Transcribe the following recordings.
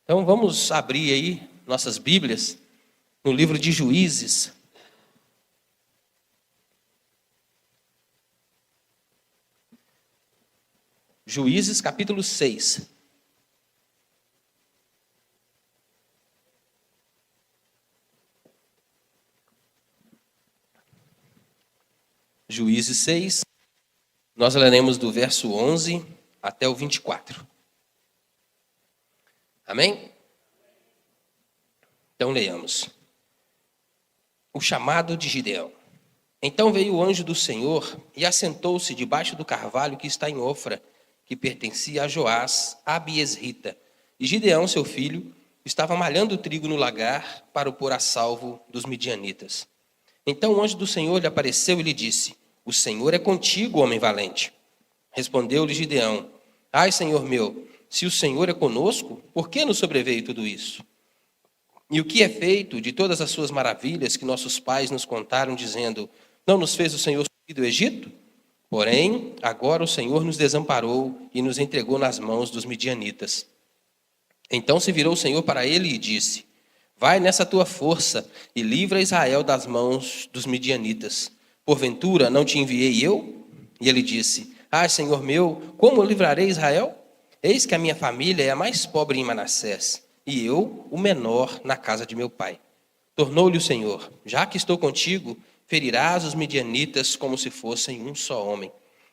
Então vamos abrir aí nossas Bíblias no livro de Juízes. Juízes capítulo 6. Juízes 6, nós leremos do verso 11 até o 24. Amém? Então leiamos. O chamado de Gideão. Então veio o anjo do Senhor e assentou-se debaixo do carvalho que está em Ofra, que pertencia a Joás, a Abiesrita. E Gideão, seu filho, estava malhando trigo no lagar para o pôr a salvo dos midianitas. Então o anjo do Senhor lhe apareceu e lhe disse: O Senhor é contigo, homem valente. Respondeu-lhe Gideão: Ai, Senhor meu, se o Senhor é conosco, por que nos sobreveio tudo isso? E o que é feito de todas as suas maravilhas que nossos pais nos contaram, dizendo: Não nos fez o Senhor subir do Egito? Porém, agora o Senhor nos desamparou e nos entregou nas mãos dos midianitas. Então se virou o Senhor para ele e disse: Vai nessa tua força e livra Israel das mãos dos midianitas. Porventura não te enviei eu? E ele disse: Ah, Senhor meu, como eu livrarei Israel? Eis que a minha família é a mais pobre em Manassés, e eu o menor na casa de meu pai. Tornou-lhe o Senhor: Já que estou contigo, ferirás os midianitas como se fossem um só homem.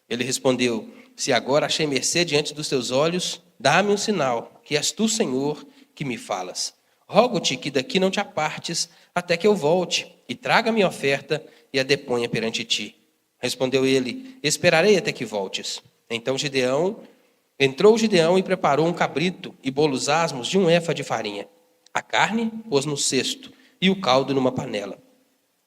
Ele respondeu: Se agora achei mercê diante dos teus olhos, dá-me um sinal, que és tu, Senhor, que me falas. Rogo-te que daqui não te apartes, até que eu volte, e traga minha oferta e a deponha perante ti. Respondeu ele: Esperarei até que voltes. Então entrou Gideão e preparou um cabrito e bolos asmos de 1 efa de farinha. A carne pôs no cesto e o caldo numa panela.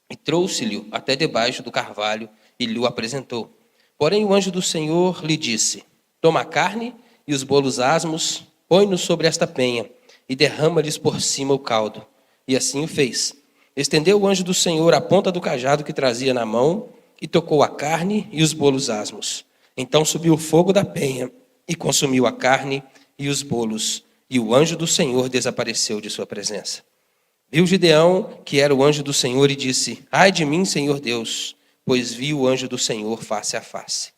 E trouxe-lhe até debaixo do carvalho e lhe o apresentou. Porém o anjo do Senhor lhe disse: Toma a carne e os bolos asmos, põe-nos sobre esta penha e derrama-lhes por cima o caldo. E assim o fez. Estendeu o anjo do Senhor a ponta do cajado que trazia na mão e tocou a carne e os bolos asmos. Então subiu o fogo da penha e consumiu a carne e os bolos, e o anjo do Senhor desapareceu de sua presença. Viu Gideão que era o anjo do Senhor e disse: Ai de mim, Senhor Deus, pois vi o anjo do Senhor face a face.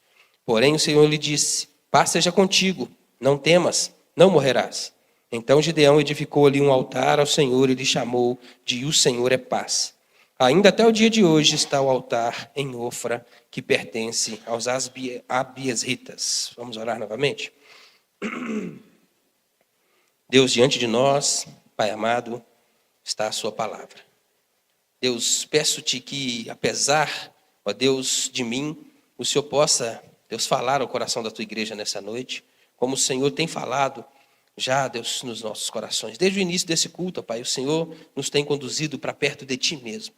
Porém o Senhor lhe disse: Paz seja contigo, não temas, não morrerás. Então Gideão edificou ali um altar ao Senhor e lhe chamou de O Senhor é Paz. Ainda até o dia de hoje está o altar em Ofra, que pertence aos Abiesritas. Vamos orar novamente? Deus, diante de nós, Pai amado, está a sua palavra. Deus, peço-te que, apesar, ó Deus, de mim, o Senhor possa, Deus, falar ao coração da tua igreja nessa noite, como o Senhor tem falado já, Deus, nos nossos corações. Desde o início desse culto, ó Pai, o Senhor nos tem conduzido para perto de ti mesmo.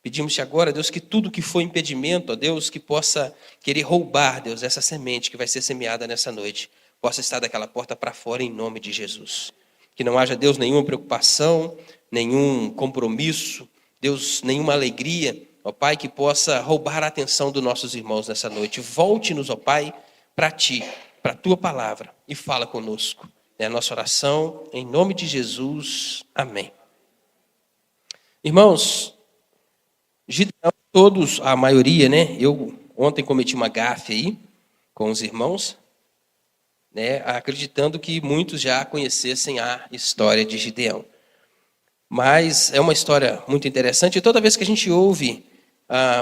Pedimos-te agora, Deus, que tudo que for impedimento, ó Deus, que possa querer roubar, Deus, essa semente que vai ser semeada nessa noite, possa estar daquela porta para fora em nome de Jesus. Que não haja, Deus, nenhuma preocupação, nenhum compromisso, Deus, nenhuma alegria, ó Pai, que possa roubar a atenção dos nossos irmãos nessa noite. Volte-nos, ó Pai, para ti, para a tua palavra e fala conosco. É a nossa oração, em nome de Jesus. Amém. Irmãos, Gideão, todos, a maioria, né? Eu ontem cometi uma gafe aí com os irmãos, né? Acreditando que muitos já conhecessem a história de Gideão. Mas é uma história muito interessante. E toda vez que a gente ouve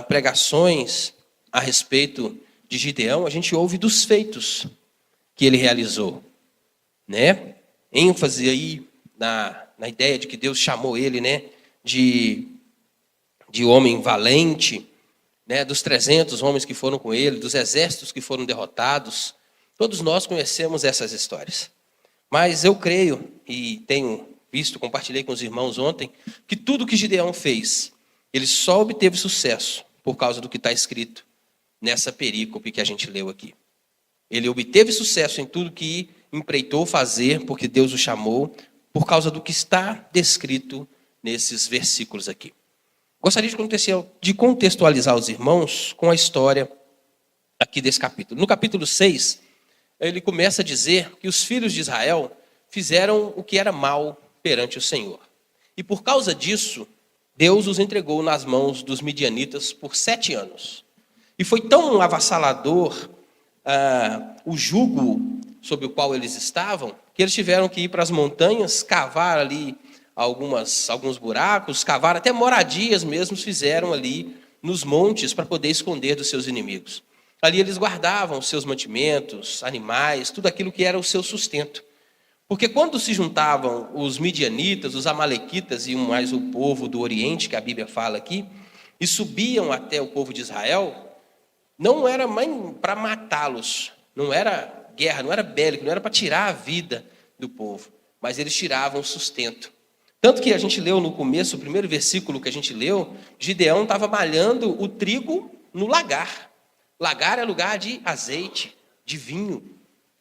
pregações a respeito de Gideão, a gente ouve dos feitos que ele realizou, né? ênfase aí na ideia de que Deus chamou ele, né, de homem valente, né, dos 300 homens que foram com ele, dos exércitos que foram derrotados. Todos nós conhecemos essas histórias. Mas eu creio, e tenho visto, compartilhei com os irmãos ontem, que tudo que Gideão fez, ele só obteve sucesso por causa do que está escrito nessa perícope que a gente leu aqui. Ele obteve sucesso em tudo que empreitou fazer, porque Deus o chamou, por causa do que está descrito nesses versículos aqui. Gostaria de contextualizar os irmãos com a história aqui desse capítulo. No capítulo 6, ele começa a dizer que os filhos de Israel fizeram o que era mal perante o Senhor. E por causa disso, Deus os entregou nas mãos dos midianitas por 7 anos. E foi tão avassalador o jugo sobre o qual eles estavam, que eles tiveram que ir para as montanhas, cavar ali alguns buracos, cavar até moradias mesmo, fizeram ali nos montes para poder esconder dos seus inimigos. Ali eles guardavam os seus mantimentos, animais, tudo aquilo que era o seu sustento. Porque quando se juntavam os midianitas, os amalequitas e mais o povo do Oriente, que a Bíblia fala aqui, e subiam até o povo de Israel, não era para matá-los, não era guerra, não era bélico, não era para tirar a vida do povo, mas eles tiravam o sustento. Tanto que a gente leu no começo, o primeiro versículo que a gente leu, Gideão estava malhando o trigo no lagar. Lagar é lugar de azeite, de vinho.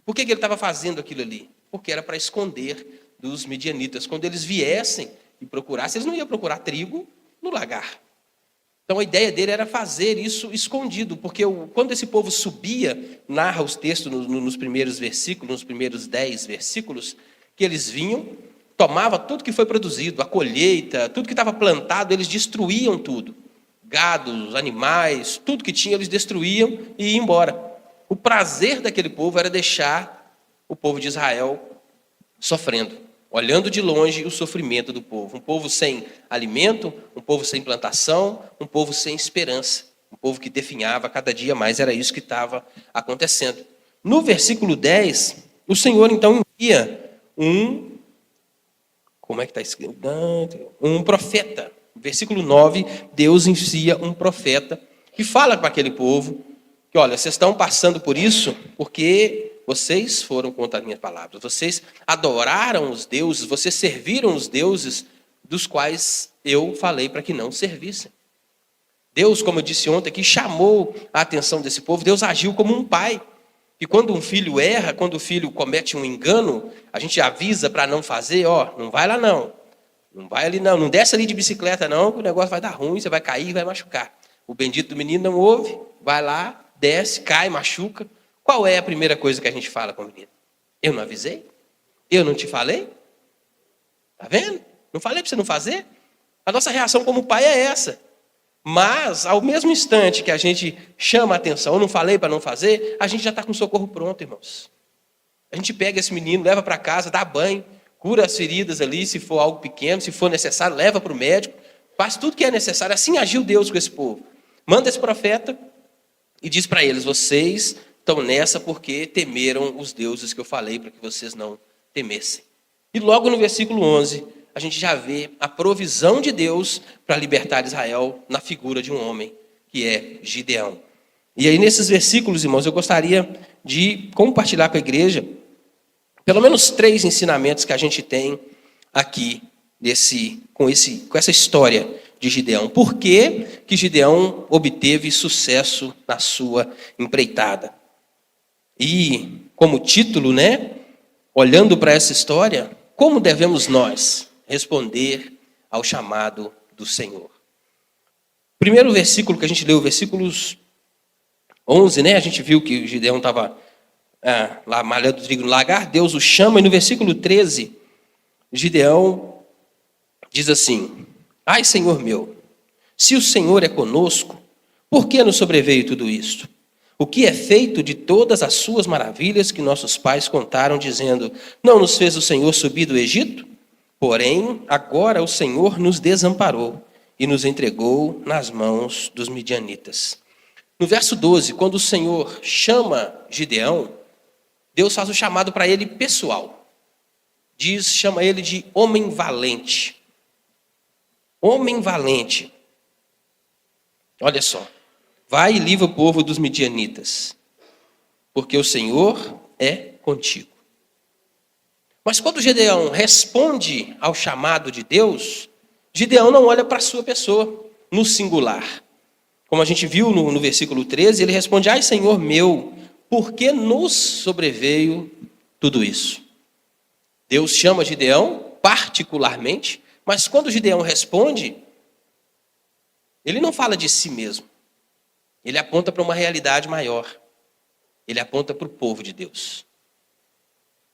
Por que ele estava fazendo aquilo ali? Porque era para esconder dos midianitas. Quando eles viessem e procurassem, eles não iam procurar trigo no lagar. Então a ideia dele era fazer isso escondido, porque quando esse povo subia, narra os textos nos primeiros versículos, nos primeiros 10 versículos, que eles vinham, tomavam tudo que foi produzido, a colheita, tudo que estava plantado, eles destruíam tudo. Gados, animais, tudo que tinha, eles destruíam e iam embora. O prazer daquele povo era deixar o povo de Israel sofrendo, olhando de longe o sofrimento do povo. Um povo sem alimento, um povo sem plantação, um povo sem esperança. Um povo que definhava cada dia mais, era isso que estava acontecendo. No versículo 10, o Senhor então envia como é que está escrito? Um profeta. No versículo 9, Deus envia um profeta que fala para aquele povo que, olha, vocês estão passando por isso porque vocês foram contra as minhas palavras. Vocês adoraram os deuses, vocês serviram os deuses dos quais eu falei para que não servissem. Deus, como eu disse ontem aqui, chamou a atenção desse povo. Deus agiu como um pai. E quando um filho erra, quando o filho comete um engano, a gente avisa para não fazer, não vai lá não. Não vai ali não, não desce ali de bicicleta não, que o negócio vai dar ruim, você vai cair e vai machucar. O bendito do menino não ouve, vai lá, desce, cai, machuca. Qual é a primeira coisa que a gente fala com o menino? Eu não avisei? Eu não te falei? Tá vendo? Não falei para você não fazer? A nossa reação como pai é essa. Mas, ao mesmo instante que a gente chama a atenção, eu não falei para não fazer, a gente já está com o socorro pronto, irmãos. A gente pega esse menino, leva para casa, dá banho, cura as feridas ali, se for algo pequeno, se for necessário, leva para o médico, faz tudo que é necessário. Assim agiu Deus com esse povo. Manda esse profeta e diz para eles, vocês estão nessa porque temeram os deuses que eu falei para que vocês não temessem. E logo no versículo 11, a gente já vê a provisão de Deus para libertar Israel na figura de um homem, que é Gideão. E aí nesses versículos, irmãos, eu gostaria de compartilhar com a igreja pelo menos 3 ensinamentos que a gente tem aqui com essa história de Gideão. Por que que Gideão obteve sucesso na sua empreitada? E como título, olhando para essa história, como devemos nós responder ao chamado do Senhor? Primeiro versículo que a gente leu, versículos 11, a gente viu que Gideão estava lá malhando trigo no lagar, Deus o chama, e no versículo 13, Gideão diz assim, ai Senhor meu, se o Senhor é conosco, por que nos sobreveio tudo isto? O que é feito de todas as suas maravilhas que nossos pais contaram, dizendo, não nos fez o Senhor subir do Egito? Porém, agora o Senhor nos desamparou e nos entregou nas mãos dos midianitas. No verso 12, quando o Senhor chama Gideão, Deus faz o chamado para ele pessoal. Chama ele de homem valente. Homem valente. Olha só. Vai e livra o povo dos midianitas, porque o Senhor é contigo. Mas quando Gideão responde ao chamado de Deus, Gideão não olha para a sua pessoa, no singular. Como a gente viu no versículo 13, ele responde, ai Senhor meu, por que nos sobreveio tudo isso? Deus chama Gideão particularmente, mas quando Gideão responde, ele não fala de si mesmo. Ele aponta para uma realidade maior. Ele aponta para o povo de Deus.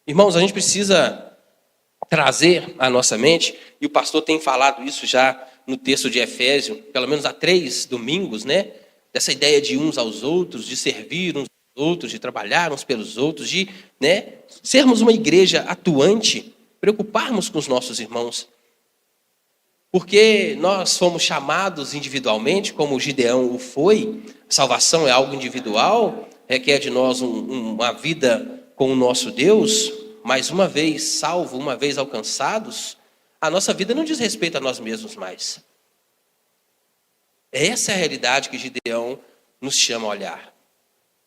Irmãos, a gente precisa trazer à nossa mente, e o pastor tem falado isso já no texto de Efésios, pelo menos há 3 domingos, né? Dessa ideia de uns aos outros, de servir uns aos outros, de trabalhar uns pelos outros, de, né, sermos uma igreja atuante, preocuparmos com os nossos irmãos. Porque nós fomos chamados individualmente, como Gideão o foi, salvação é algo individual, requer de nós uma vida com o nosso Deus, mas uma vez salvo, uma vez alcançados, a nossa vida não diz respeito a nós mesmos mais. Essa é a realidade que Gideão nos chama a olhar.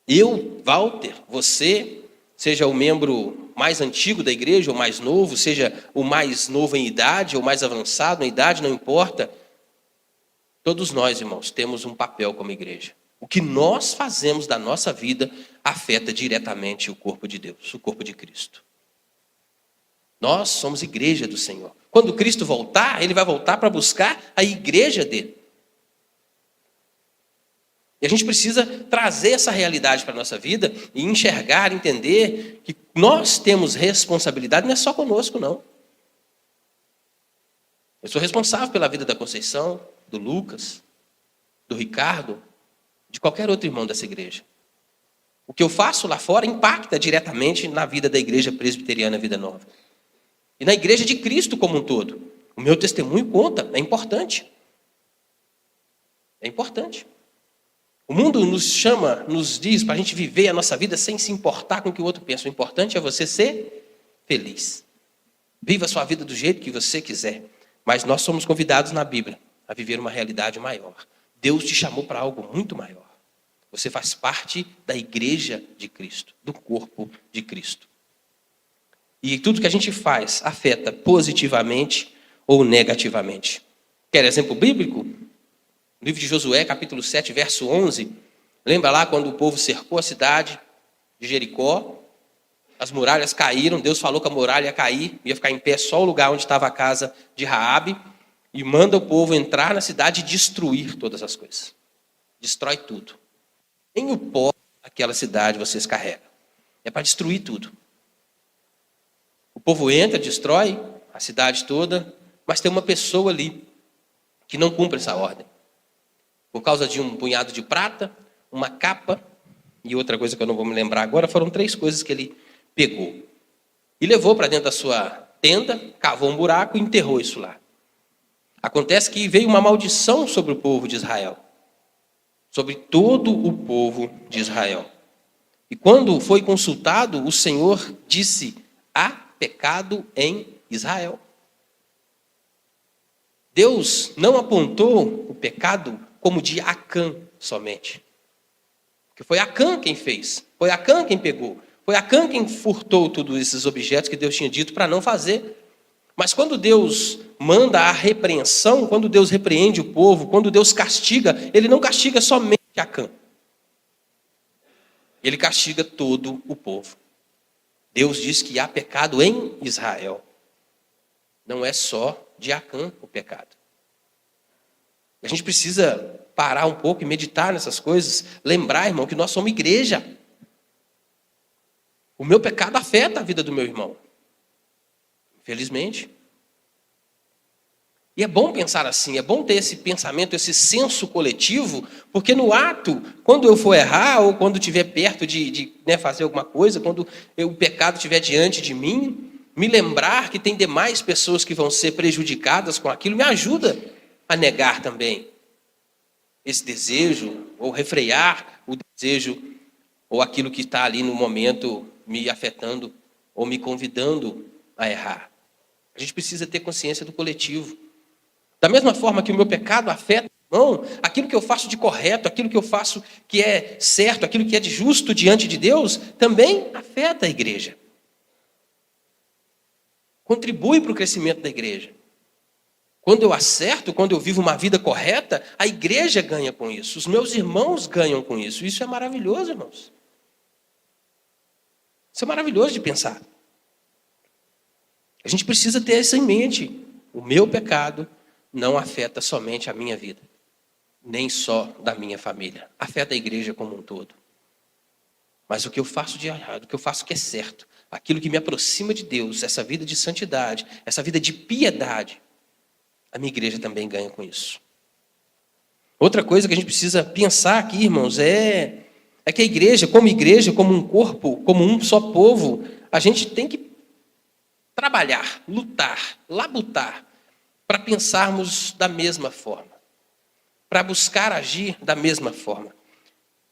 Eu, Walter, você, seja o membro mais antigo da igreja ou mais novo, seja o mais novo em idade ou mais avançado em idade, não importa. Todos nós, irmãos, temos um papel como igreja. O que nós fazemos da nossa vida afeta diretamente o corpo de Deus, o corpo de Cristo. Nós somos igreja do Senhor. Quando Cristo voltar, Ele vai voltar para buscar a igreja dele. E a gente precisa trazer essa realidade para a nossa vida e enxergar, entender que nós temos responsabilidade, não é só conosco, não. Eu sou responsável pela vida da Conceição, do Lucas, do Ricardo, de qualquer outro irmão dessa igreja. O que eu faço lá fora impacta diretamente na vida da igreja presbiteriana Vida Nova. E na igreja de Cristo como um todo. O meu testemunho conta, é importante. É importante. O mundo nos chama, nos diz para a gente viver a nossa vida sem se importar com o que o outro pensa. O importante é você ser feliz. Viva a sua vida do jeito que você quiser. Mas nós somos convidados na Bíblia a viver uma realidade maior. Deus te chamou para algo muito maior. Você faz parte da igreja de Cristo, do corpo de Cristo. E tudo que a gente faz afeta positivamente ou negativamente. Quer exemplo bíblico? No livro de Josué, capítulo 7, verso 11. Lembra lá quando o povo cercou a cidade de Jericó? As muralhas caíram, Deus falou que a muralha ia cair, ia ficar em pé só o lugar onde estava a casa de Raabe, e manda o povo entrar na cidade e destruir todas as coisas. Destrói tudo. Nem o pó daquela cidade vocês carregam. É para destruir tudo. O povo entra, destrói a cidade toda, mas tem uma pessoa ali que não cumpre essa ordem. Por causa de um punhado de prata, uma capa e outra coisa que eu não vou me lembrar agora, foram 3 coisas que ele pegou. E levou para dentro da sua tenda, cavou um buraco e enterrou isso lá. Acontece que veio uma maldição sobre o povo de Israel. Sobre todo o povo de Israel. E quando foi consultado, o Senhor disse: há pecado em Israel. Deus não apontou o pecado como de Acã somente. Porque foi Acã quem fez. Foi Acã quem pegou. Foi Acã quem furtou todos esses objetos que Deus tinha dito para não fazer. Mas quando Deus manda a repreensão, quando Deus repreende o povo, quando Deus castiga, Ele não castiga somente Acã. Ele castiga todo o povo. Deus diz que há pecado em Israel. Não é só de Acã o pecado. A gente precisa parar um pouco e meditar nessas coisas. Lembrar, irmão, que nós somos igreja. O meu pecado afeta a vida do meu irmão. Infelizmente. E é bom pensar assim, é bom ter esse pensamento, esse senso coletivo, porque no ato, quando eu for errar, ou quando estiver perto de fazer alguma coisa, quando o pecado estiver diante de mim, me lembrar que tem demais pessoas que vão ser prejudicadas com aquilo, me ajuda a negar também esse desejo, ou refrear o desejo, ou aquilo que está ali no momento me afetando, ou me convidando a errar. A gente precisa ter consciência do coletivo. Da mesma forma que o meu pecado afeta o irmão, aquilo que eu faço de correto, aquilo que eu faço que é certo, aquilo que é de justo diante de Deus, também afeta a igreja. Contribui para o crescimento da igreja. Quando eu acerto, quando eu vivo uma vida correta, a igreja ganha com isso. Os meus irmãos ganham com isso. Isso é maravilhoso, irmãos. Isso é maravilhoso de pensar. A gente precisa ter isso em mente. O meu pecado não afeta somente a minha vida, nem só da minha família. Afeta a igreja como um todo. Mas o que eu faço de errado, o que eu faço que é certo, aquilo que me aproxima de Deus, essa vida de santidade, essa vida de piedade, a minha igreja também ganha com isso. Outra coisa que a gente precisa pensar aqui, irmãos, é que a igreja, como um corpo, como um só povo, a gente tem que trabalhar, lutar, labutar, para pensarmos da mesma forma, para buscar agir da mesma forma.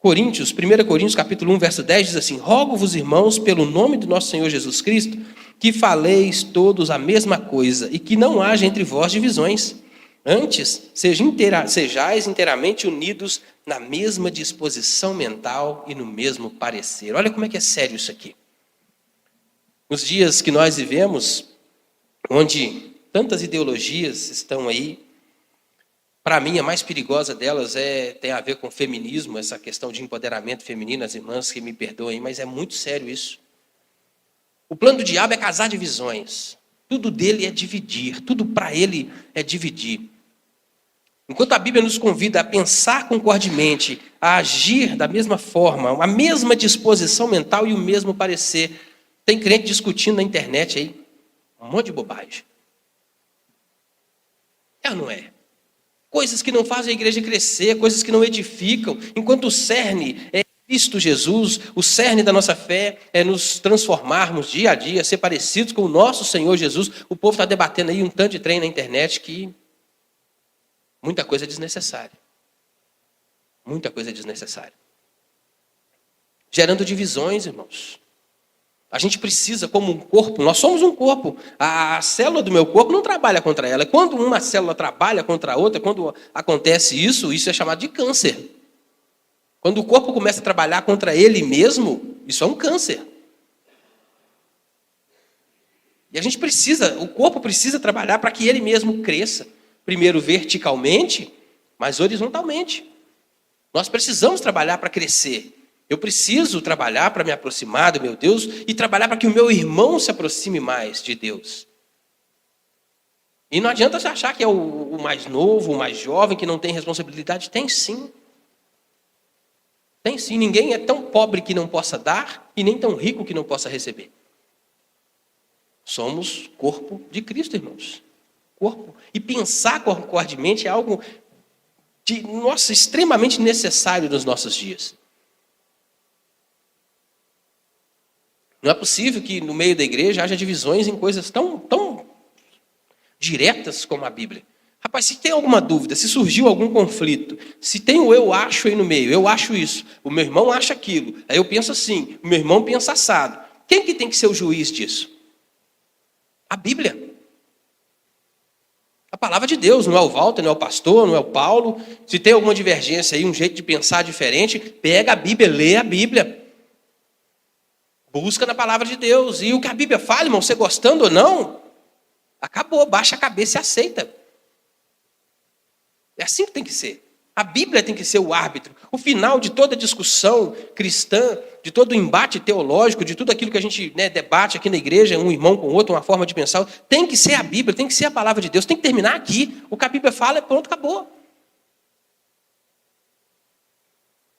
1 Coríntios capítulo 1, verso 10 diz assim: rogo-vos, irmãos, pelo nome do nosso Senhor Jesus Cristo, que faleis todos a mesma coisa e que não haja entre vós divisões. Antes, sejais inteiramente unidos na mesma disposição mental e no mesmo parecer. Olha como é que é sério isso aqui. Nos dias que nós vivemos, onde tantas ideologias estão aí, para mim, a mais perigosa delas tem a ver com feminismo, essa questão de empoderamento feminino, as irmãs que me perdoem, mas é muito sério isso. O plano do diabo é causar divisões. Tudo dele é dividir, tudo para ele é dividir. Enquanto a Bíblia nos convida a pensar concordemente, a agir da mesma forma, a mesma disposição mental e o mesmo parecer, tem crente discutindo na internet aí um monte de bobagem. É ou não é? Coisas que não fazem a igreja crescer, coisas que não edificam, enquanto o cerne é Cristo Jesus, o cerne da nossa fé é nos transformarmos dia a dia, ser parecidos com o nosso Senhor Jesus. O povo está debatendo aí um tanto de trem na internet que muita coisa é desnecessária. Muita coisa é desnecessária. Gerando divisões, irmãos. A gente precisa, como um corpo, nós somos um corpo. A célula do meu corpo não trabalha contra ela. Quando uma célula trabalha contra a outra, quando acontece isso é chamado de câncer. Quando o corpo começa a trabalhar contra ele mesmo, isso é um câncer. E a gente precisa, o corpo precisa trabalhar para que ele mesmo cresça. Primeiro verticalmente, mas horizontalmente. Nós precisamos trabalhar para crescer. Eu preciso trabalhar para me aproximar do meu Deus e trabalhar para que o meu irmão se aproxime mais de Deus. E não adianta você achar que é o mais novo, o mais jovem, que não tem responsabilidade. Tem sim. Tem sim. Ninguém é tão pobre que não possa dar e nem tão rico que não possa receber. Somos corpo de Cristo, irmãos. Corpo. E pensar concordemente é algo extremamente necessário nos nossos dias. Não é possível que no meio da igreja haja divisões em coisas tão diretas como a Bíblia. Rapaz, se tem alguma dúvida, se surgiu algum conflito, se tem o eu acho aí no meio, eu acho isso, o meu irmão acha aquilo, aí eu penso assim, o meu irmão pensa assado. Quem que tem que ser o juiz disso? A Bíblia. A palavra de Deus, não é o Walter, não é o pastor, não é o Paulo. Se tem alguma divergência aí, um jeito de pensar diferente, pega a Bíblia, lê a Bíblia. Busca na palavra de Deus. E o que a Bíblia fala, irmão, você gostando ou não, acabou, baixa a cabeça e aceita. É assim que tem que ser. A Bíblia tem que ser o árbitro. O final de toda discussão cristã, de todo embate teológico, de tudo aquilo que a gente debate aqui na igreja, um irmão com o outro, uma forma de pensar, tem que ser a Bíblia, tem que ser a palavra de Deus, tem que terminar aqui. O que a Bíblia fala, pronto, acabou.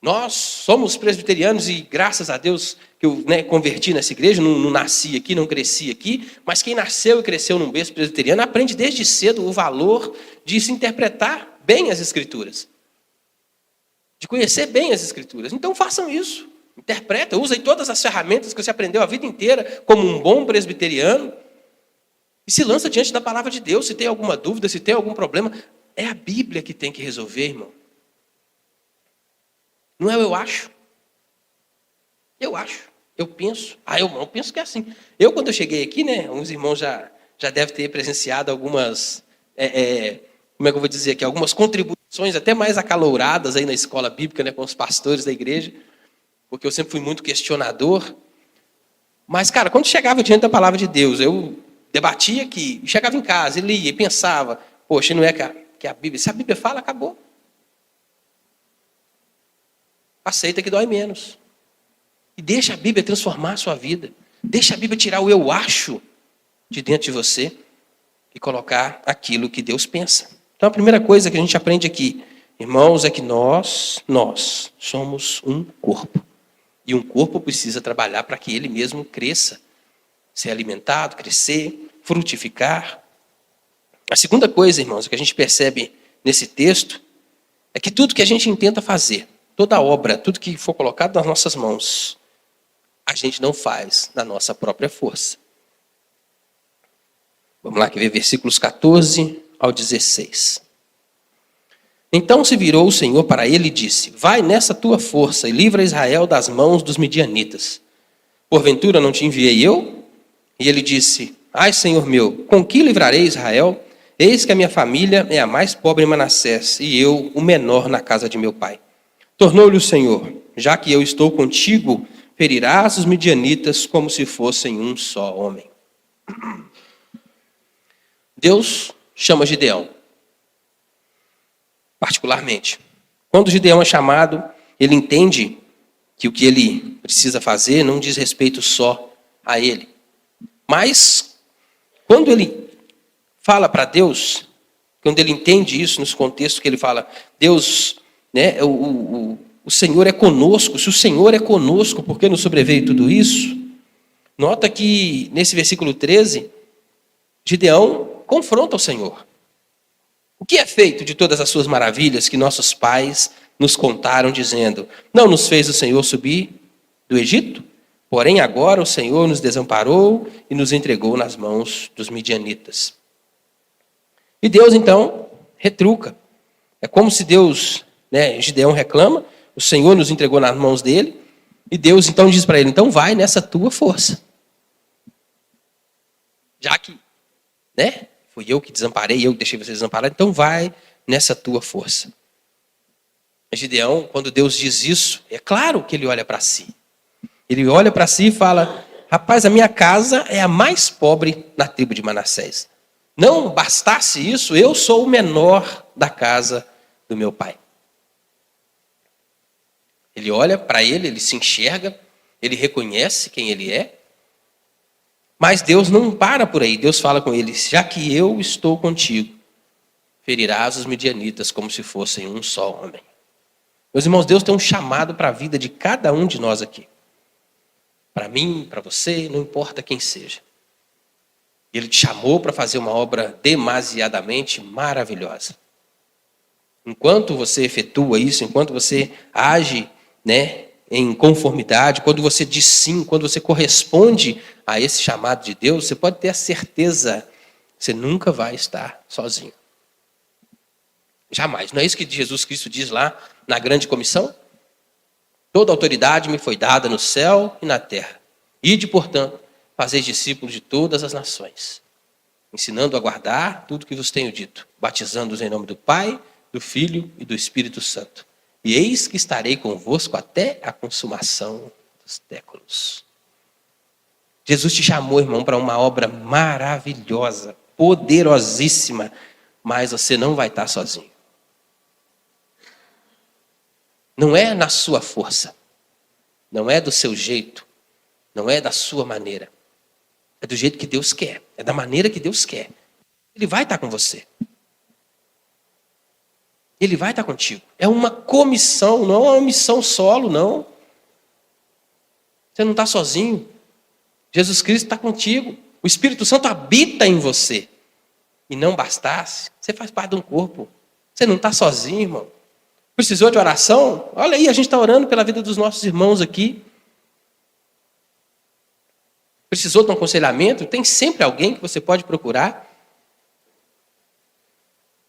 Nós somos presbiterianos e graças a Deus que eu converti nessa igreja, não nasci aqui, não cresci aqui, mas quem nasceu e cresceu num berço presbiteriano aprende desde cedo o valor de se interpretar bem as Escrituras. De conhecer bem as Escrituras. Então façam isso. Interpreta, usem todas as ferramentas que você aprendeu a vida inteira como um bom presbiteriano e se lança diante da palavra de Deus. Se tem alguma dúvida, se tem algum problema, é a Bíblia que tem que resolver, irmão. Não é eu acho. Eu acho. Eu penso. Eu penso que é assim. Quando eu cheguei aqui, uns irmãos já devem ter presenciado algumas, como é que eu vou dizer aqui, algumas contribuições até mais acaloradas aí na escola bíblica, com os pastores da igreja, porque eu sempre fui muito questionador. Mas, cara, quando chegava diante da palavra de Deus, eu debatia aqui, chegava em casa, e lia, e pensava, poxa, não é que a Bíblia, se a Bíblia fala, acabou. Aceita que dói menos. E deixa a Bíblia transformar a sua vida. Deixa a Bíblia tirar o eu acho de dentro de você e colocar aquilo que Deus pensa. Então a primeira coisa que a gente aprende aqui, irmãos, é que nós somos um corpo. E um corpo precisa trabalhar para que ele mesmo cresça. ser alimentado, crescer, frutificar. A segunda coisa, irmãos, que a gente percebe nesse texto é que tudo que a gente intenta fazer, toda obra, tudo que for colocado nas nossas mãos, a gente não faz na nossa própria força. Vamos lá, que ver versículos 14 ao 16. Então se virou o Senhor para ele e disse: vai nessa tua força e livra Israel das mãos dos midianitas. Porventura não te enviei eu? E ele disse: ai, Senhor meu, com que livrarei Israel? Eis que a minha família é a mais pobre em Manassés, e eu o menor na casa de meu pai. Tornou-lhe o Senhor: já que eu estou contigo, ferirás os midianitas como se fossem um só homem. Deus chama Gideão, particularmente. Quando Gideão é chamado, ele entende que o que ele precisa fazer não diz respeito só a ele. Mas, quando ele fala para Deus, quando ele entende isso, nos contextos que ele fala, Deus, né, o Senhor é conosco, se o Senhor é conosco, por que nos sobreveio tudo isso? Nota que, nesse versículo 13, Gideão confronta o Senhor. O que é feito de todas as suas maravilhas que nossos pais nos contaram, dizendo: não nos fez o Senhor subir do Egito? Porém agora o Senhor nos desamparou e nos entregou nas mãos dos midianitas. E Deus então retruca. É como se Deus, né, Gideão reclama, o Senhor nos entregou nas mãos dele, e Deus então diz para ele: então vai nessa tua força. Já que, né, fui eu que desamparei, eu que deixei você desamparar, então vai nessa tua força. Gideão, quando Deus diz isso, é claro que ele olha para si. Ele olha para si e fala: rapaz, a minha casa é a mais pobre na tribo de Manassés. Não bastasse isso, eu sou o menor da casa do meu pai. Ele olha para ele se enxerga, ele reconhece quem ele é. Mas Deus não para por aí. Deus fala com ele: já que eu estou contigo, ferirás os midianitas como se fossem um só homem. Meus irmãos, Deus tem um chamado para a vida de cada um de nós aqui. Para mim, para você, não importa quem seja. Ele te chamou para fazer uma obra demasiadamente maravilhosa. Enquanto você efetua isso, enquanto você age, né, em conformidade, quando você diz sim, quando você corresponde a esse chamado de Deus, você pode ter a certeza, você nunca vai estar sozinho. Jamais. Não é isso que Jesus Cristo diz lá na grande comissão? Toda autoridade me foi dada no céu e na terra. Ide, portanto, fazeis discípulos de todas as nações, ensinando a guardar tudo que vos tenho dito, batizando-os em nome do Pai, do Filho e do Espírito Santo. E eis que estarei convosco até a consumação dos séculos. Jesus te chamou, irmão, para uma obra maravilhosa, poderosíssima, mas você não vai estar sozinho. Não é na sua força, não é do seu jeito, não é da sua maneira. É do jeito que Deus quer, é da maneira que Deus quer. Ele vai estar com você. Ele vai estar contigo. É uma comissão, não é uma missão solo, não. Você não está sozinho. Jesus Cristo está contigo. O Espírito Santo habita em você. E não bastasse, você faz parte de um corpo. Você não está sozinho, irmão. Precisou de oração? Olha aí, a gente está orando pela vida dos nossos irmãos aqui. Precisou de um aconselhamento? Tem sempre alguém que você pode procurar.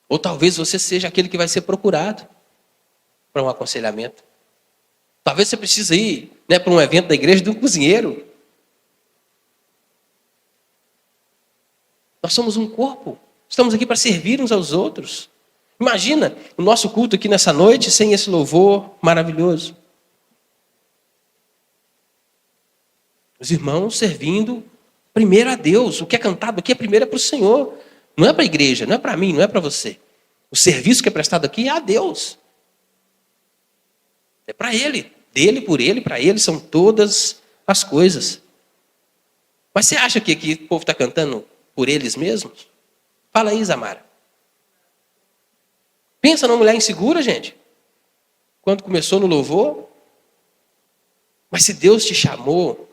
Ou talvez você seja aquele que vai ser procurado para um aconselhamento. Talvez você precise ir, né, para um evento da igreja de um cozinheiro. Nós somos um corpo. Estamos aqui para servir uns aos outros. Imagina o nosso culto aqui nessa noite sem esse louvor maravilhoso. Os irmãos servindo primeiro a Deus. O que é cantado aqui é primeiro para o Senhor. Não é para a igreja, não é para mim, não é para você. O serviço que é prestado aqui é a Deus. É para Ele. Dele, por Ele, para Ele são todas as coisas. Mas você acha que aqui o povo está cantando por eles mesmos? Fala aí, Zamara. Pensa numa mulher insegura, gente. Quando começou no louvor. Mas se Deus te chamou,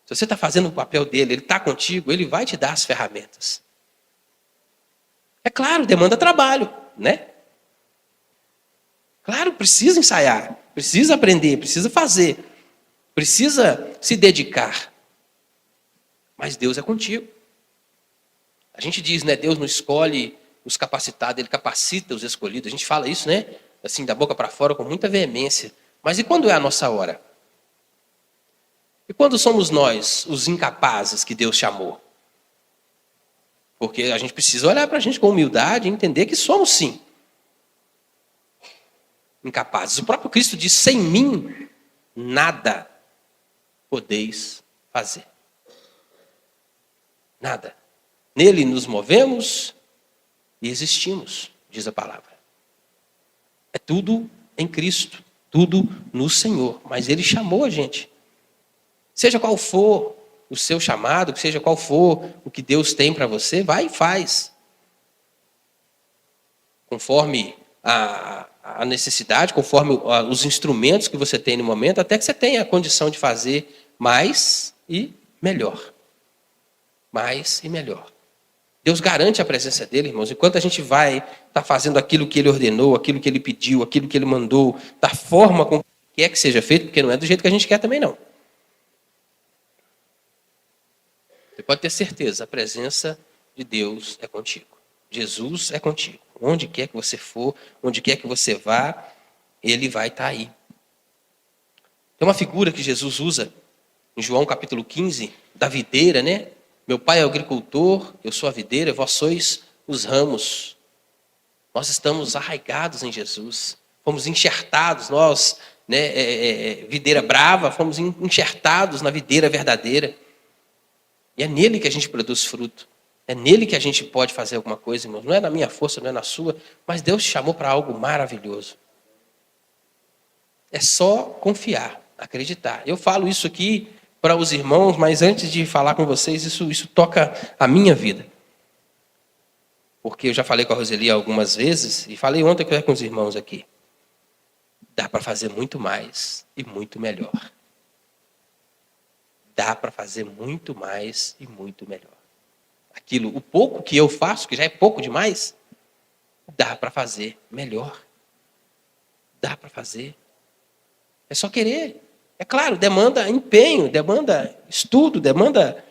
Se você está fazendo o papel dele, ele está contigo, ele vai te dar as ferramentas. É claro, demanda trabalho, né? Claro, precisa ensaiar, precisa aprender, precisa fazer, precisa se dedicar. Mas Deus é contigo. A gente diz, né? Deus não escolhe os capacitados, Ele capacita os escolhidos. A gente fala isso, né? Assim, da boca para fora, com muita veemência. Mas e quando é a nossa hora? E quando somos nós, os incapazes que Deus chamou? Porque a gente precisa olhar para a gente com humildade e entender que somos sim incapazes. O próprio Cristo diz, sem mim, nada podeis fazer. Nada. Nele nos movemos e existimos, diz a palavra. É tudo em Cristo, tudo no Senhor. Mas Ele chamou a gente. Seja qual for o seu chamado, seja qual for o que Deus tem para você, vai e faz. Conforme a necessidade, conforme os instrumentos que você tem no momento, até que você tenha a condição de fazer mais e melhor. Mais e melhor. Deus garante a presença dele, irmãos, enquanto a gente vai estar fazendo aquilo que ele ordenou, aquilo que ele pediu, aquilo que ele mandou, da forma com que quer que seja feito, porque não é do jeito que a gente quer também não. Você pode ter certeza, a presença de Deus é contigo. Jesus é contigo. Onde quer que você for, onde quer que você vá, Ele vai estar aí. Tem uma figura que Jesus usa em João capítulo 15, da videira, né? Meu pai é o agricultor, eu sou a videira, vós sois os ramos. Nós estamos arraigados em Jesus. Fomos enxertados, nós, né, videira brava, fomos enxertados na videira verdadeira. E é nele que a gente produz fruto. É nele que a gente pode fazer alguma coisa, irmãos. Não é na minha força, não é na sua, mas Deus te chamou para algo maravilhoso. É só confiar, acreditar. Eu falo isso aqui para os irmãos, mas antes de falar com vocês, isso toca a minha vida. Porque eu já falei com a Roseli algumas vezes, e falei ontem com os irmãos aqui. Dá para fazer muito mais e muito melhor. Dá para fazer muito mais e muito melhor. O pouco que eu faço, que já é pouco demais, dá para fazer melhor. Dá para fazer. É só querer. É claro, demanda empenho, demanda estudo, demanda,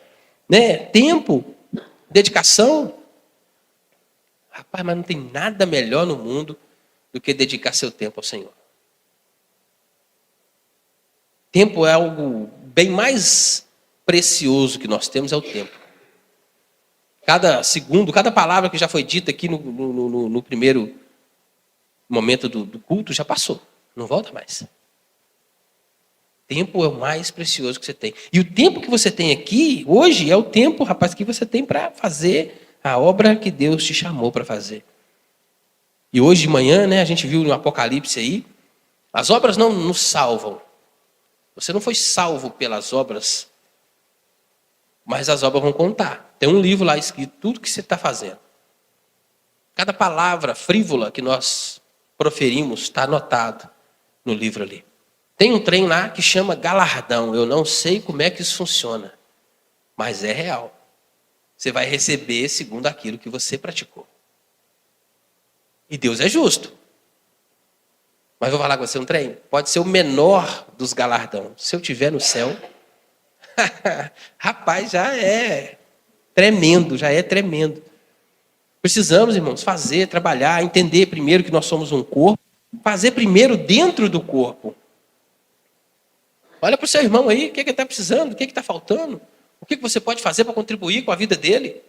né, tempo, dedicação. Rapaz, mas não tem nada melhor no mundo do que dedicar seu tempo ao Senhor. Tempo é algo bem mais precioso que nós temos, é o tempo. Cada segundo, cada palavra que já foi dita aqui no primeiro momento do culto já passou. Não volta mais. Tempo é o mais precioso que você tem. E o tempo que você tem aqui, hoje, é o tempo, rapaz, que você tem para fazer a obra que Deus te chamou para fazer. E hoje de manhã, né, a gente viu no Apocalipse aí, as obras não nos salvam. Você não foi salvo pelas obras, mas as obras vão contar. Tem um livro lá escrito, tudo que você está fazendo. Cada palavra frívola que nós proferimos está anotado no livro ali. Tem um trem lá que chama galardão. Eu não sei como é que isso funciona, mas é real. Você vai receber segundo aquilo que você praticou. E Deus é justo. Mas vou falar com você um trem. Pode ser o menor dos galardões. Se eu estiver no céu, rapaz, já é tremendo, já é tremendo. Precisamos, irmãos, fazer, trabalhar, entender primeiro que nós somos um corpo, fazer primeiro dentro do corpo. Olha para o seu irmão aí, o que ele está precisando, o que está faltando, o que você pode fazer para contribuir com a vida dele.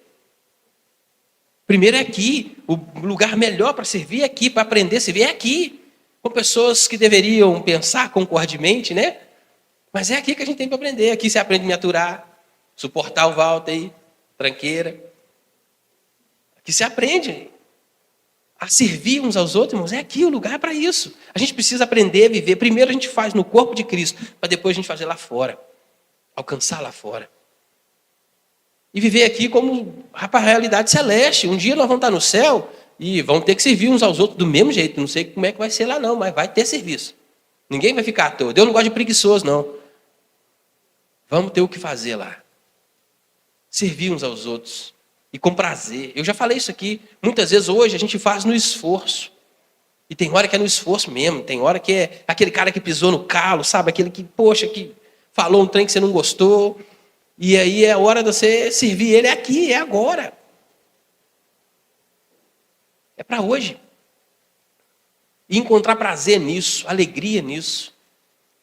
Primeiro é aqui, o lugar melhor para servir é aqui, para aprender a servir é aqui, com pessoas que deveriam pensar concordemente, né? Mas é aqui que a gente tem para aprender. Aqui você aprende a me aturar, suportar o Walter aí, tranqueira. Aqui você aprende a servir uns aos outros, irmãos. É aqui o lugar para isso. A gente precisa aprender a viver. Primeiro a gente faz no corpo de Cristo, para depois a gente fazer lá fora. Alcançar lá fora. E viver aqui como a realidade celeste. Um dia nós vamos estar no céu e vamos ter que servir uns aos outros do mesmo jeito. Não sei como é que vai ser lá não, mas vai ter serviço. Ninguém vai ficar à toa. Deus não gosta de preguiçoso, não. Vamos ter o que fazer lá. Servir uns aos outros. E com prazer. Eu já falei isso aqui. Muitas vezes hoje a gente faz no esforço. E tem hora que é no esforço mesmo. Tem hora que é aquele cara que pisou no calo, sabe? Aquele que, poxa, que falou um trem que você não gostou. E aí é a hora de você servir ele. É aqui, é agora. É para hoje. E encontrar prazer nisso, alegria nisso.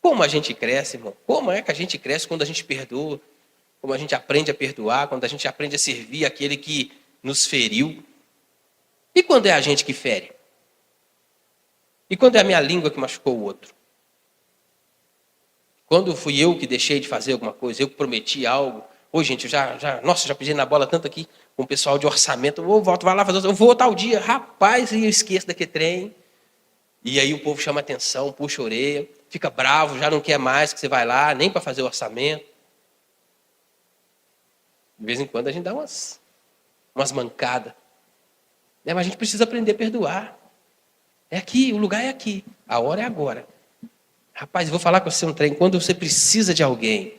Como a gente cresce, irmão? Como é que a gente cresce quando a gente perdoa? Como a gente aprende a perdoar, quando a gente aprende a servir aquele que nos feriu. E quando é a gente que fere? E quando é a minha língua que machucou o outro? Quando fui eu que deixei de fazer alguma coisa, eu que prometi algo. Ô, gente, eu já pisei na bola tanto aqui com o pessoal de orçamento. Eu volto, vai lá fazer, eu vou tal dia. Rapaz, e eu esqueço daquele trem. E aí o povo chama atenção, puxa a orelha, fica bravo, já não quer mais que você vai lá, nem para fazer o orçamento. De vez em quando a gente dá umas mancadas. Mas a gente precisa aprender a perdoar. É aqui, o lugar é aqui. A hora é agora. Rapaz, eu vou falar com você um trem. Quando você precisa de alguém,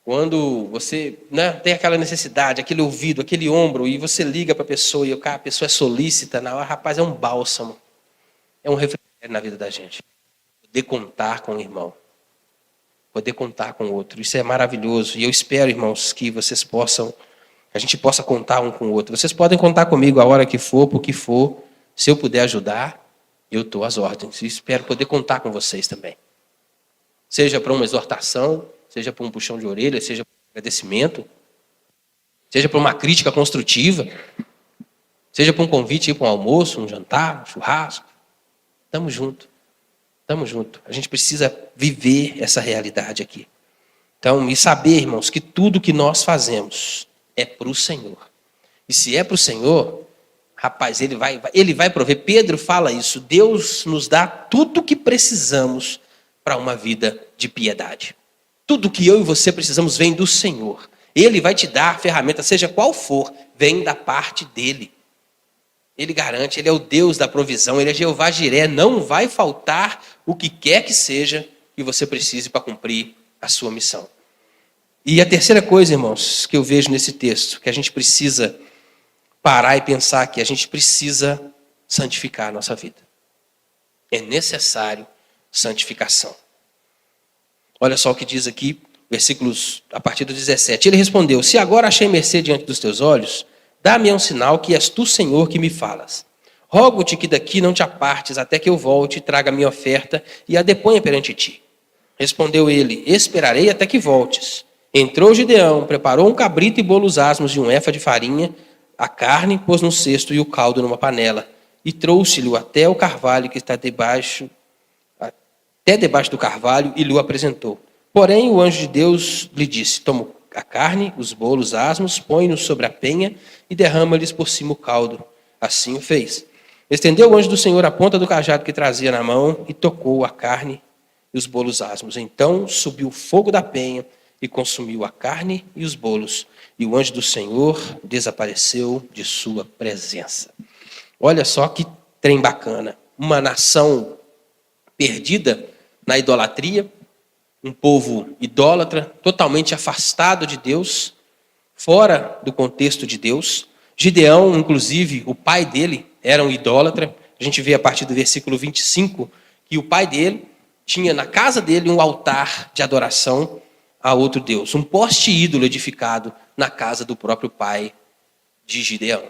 quando você tem aquela necessidade, aquele ouvido, aquele ombro, e você liga para a pessoa e a pessoa é solícita, na hora, rapaz, é um bálsamo. É um refrigério na vida da gente. Poder contar com o irmão. Poder contar com o outro. Isso é maravilhoso. E eu espero, irmãos, que a gente possa contar um com o outro. Vocês podem contar comigo a hora que for, por que for. Se eu puder ajudar, eu estou às ordens. E espero poder contar com vocês também. Seja para uma exortação, seja para um puxão de orelha, seja para um agradecimento, seja para uma crítica construtiva, seja para um convite para um almoço, um jantar, um churrasco. Estamos juntos. Estamos juntos. A gente precisa viver essa realidade aqui. Então, e saber, irmãos, que tudo que nós fazemos é para o Senhor. E se é para o Senhor, rapaz, Ele vai prover. Pedro fala isso. Deus nos dá tudo o que precisamos para uma vida de piedade. Tudo que eu e você precisamos vem do Senhor. Ele vai te dar a ferramenta, seja qual for, vem da parte dEle. Ele garante, Ele é o Deus da provisão, Ele é Jeová Jiré, não vai faltar o que quer que seja que você precise para cumprir a sua missão. E a terceira coisa, irmãos, que eu vejo nesse texto, que a gente precisa parar e pensar que a gente precisa santificar a nossa vida. É necessário santificação. Olha só o que diz aqui, versículos a partir do 17. Ele respondeu: se agora achei mercê diante dos teus olhos, dá-me um sinal que és tu, Senhor, que me falas. Rogo-te que daqui não te apartes até que eu volte, traga a minha oferta e a deponha perante ti. Respondeu ele: esperarei até que voltes. Entrou Gideão, preparou um cabrito e bolos asmos de um efa de farinha, a carne pôs no cesto e o caldo numa panela, e trouxe-lhe até o carvalho que está até debaixo do carvalho, e lhe apresentou. Porém, o anjo de Deus lhe disse: toma a carne, os bolos asmos, põe-nos sobre a penha e derrama-lhes por cima o caldo. Assim o fez. Estendeu o anjo do Senhor a ponta do cajado que trazia na mão e tocou a carne e os bolos asmos. Então subiu o fogo da penha e consumiu a carne e os bolos. E o anjo do Senhor desapareceu de sua presença. Olha só que trem bacana. Uma nação perdida na idolatria, um povo idólatra, totalmente afastado de Deus, fora do contexto de Deus. Gideão, inclusive, o pai dele era um idólatra. A gente vê a partir do versículo 25 que o pai dele tinha na casa dele um altar de adoração a outro Deus, um poste ídolo edificado na casa do próprio pai de Gideão.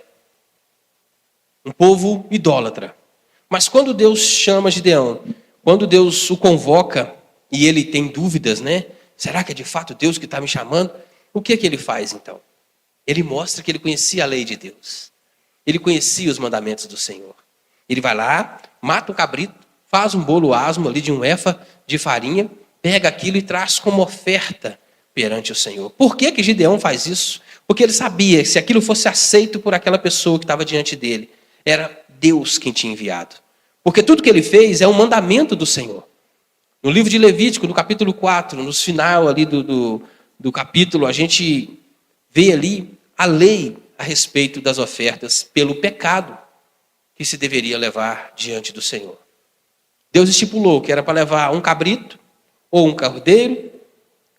Um povo idólatra. Mas quando Deus chama Gideão, quando Deus o convoca e ele tem dúvidas, né? Será que é de fato Deus que está me chamando? O que é que ele faz então? Ele mostra que ele conhecia a lei de Deus. Ele conhecia os mandamentos do Senhor. Ele vai lá, mata o cabrito, faz um bolo asmo ali de um efa de farinha, pega aquilo e traz como oferta perante o Senhor. Por que Gideão faz isso? Porque ele sabia que se aquilo fosse aceito por aquela pessoa que estava diante dele, era Deus quem tinha enviado. Porque tudo que ele fez é um mandamento do Senhor. No livro de Levítico, no capítulo 4, no final ali do capítulo, a gente vê ali a lei a respeito das ofertas pelo pecado que se deveria levar diante do Senhor. Deus estipulou que era para levar um cabrito ou um cordeiro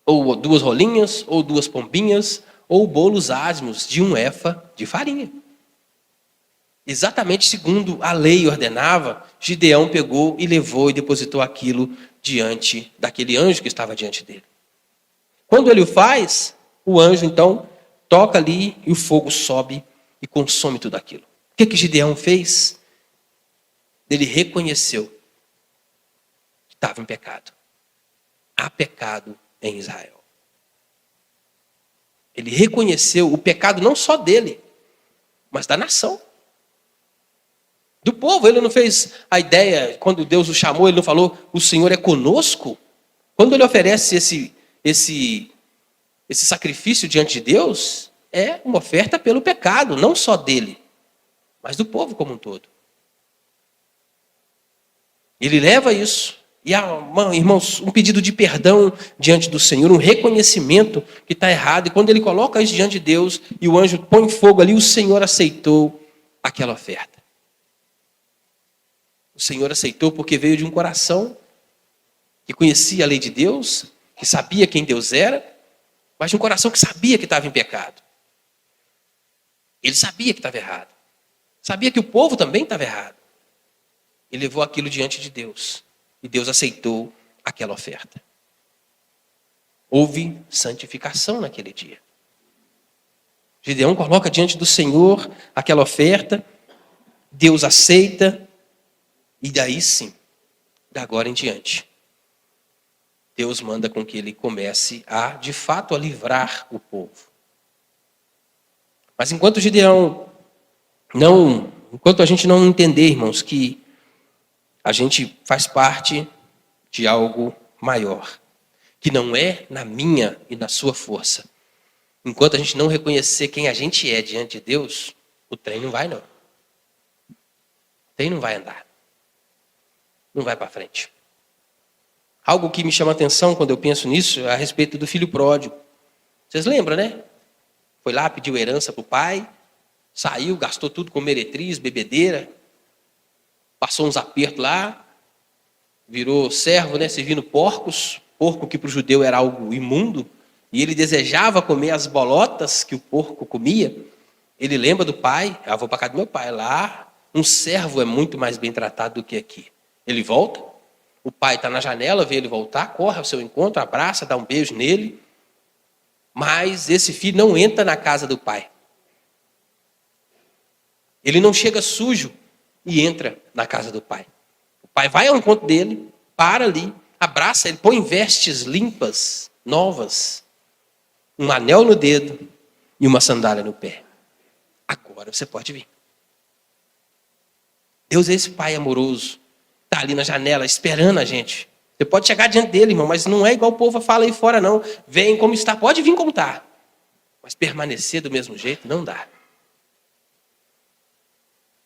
ou 2 rolinhas, ou 2 pombinhas, ou bolos ázimos de 1 efa de farinha. Exatamente segundo a lei ordenava, Gideão pegou e levou e depositou aquilo diante daquele anjo que estava diante dele. Quando ele o faz, o anjo então toca ali e o fogo sobe e consome tudo aquilo. O que Gideão fez? Ele reconheceu que estava em pecado. Há pecado em Israel. Ele reconheceu o pecado não só dele, mas da nação. Do povo. Ele não fez a ideia, quando Deus o chamou, ele não falou, o Senhor é conosco? Quando ele oferece esse sacrifício diante de Deus, é uma oferta pelo pecado, não só dele, mas do povo como um todo. Ele leva isso, e há, irmãos, um pedido de perdão diante do Senhor, um reconhecimento que está errado, e quando ele coloca isso diante de Deus, e o anjo põe fogo ali, o Senhor aceitou aquela oferta. O Senhor aceitou porque veio de um coração que conhecia a lei de Deus, que sabia quem Deus era, mas de um coração que sabia que estava em pecado. Ele sabia que estava errado. Sabia que o povo também estava errado. E levou aquilo diante de Deus. E Deus aceitou aquela oferta. Houve santificação naquele dia. Gideão coloca diante do Senhor aquela oferta. Deus aceita. E daí sim, da agora em diante, Deus manda com que ele comece a, de fato, a livrar o povo. Mas enquanto enquanto a gente não entender, irmãos, que a gente faz parte de algo maior, que não é na minha e na sua força, enquanto a gente não reconhecer quem a gente é diante de Deus, o trem não vai não. O trem não vai andar. Não vai para frente. Algo que me chama a atenção quando eu penso nisso é a respeito do filho pródigo. Vocês lembram, né? Foi lá, pediu herança para o pai, saiu, gastou tudo com meretriz, bebedeira, passou uns apertos lá, virou servo, né? Servindo porcos, porco que para o judeu era algo imundo, e ele desejava comer as bolotas que o porco comia. Ele lembra do pai, vou para casa do meu pai, lá um servo é muito mais bem tratado do que aqui. Ele volta, o pai está na janela, vê ele voltar, corre ao seu encontro, abraça, dá um beijo nele. Mas esse filho não entra na casa do pai. Ele não chega sujo e entra na casa do pai. O pai vai ao encontro dele, para ali, abraça ele, põe vestes limpas, novas, um anel no dedo e uma sandália no pé. Agora você pode vir. Deus é esse pai amoroso. Está ali na janela, esperando a gente. Você pode chegar diante dele, irmão, mas não é igual o povo fala aí fora, não. Vem como está, pode vir como está. Mas permanecer do mesmo jeito, não dá.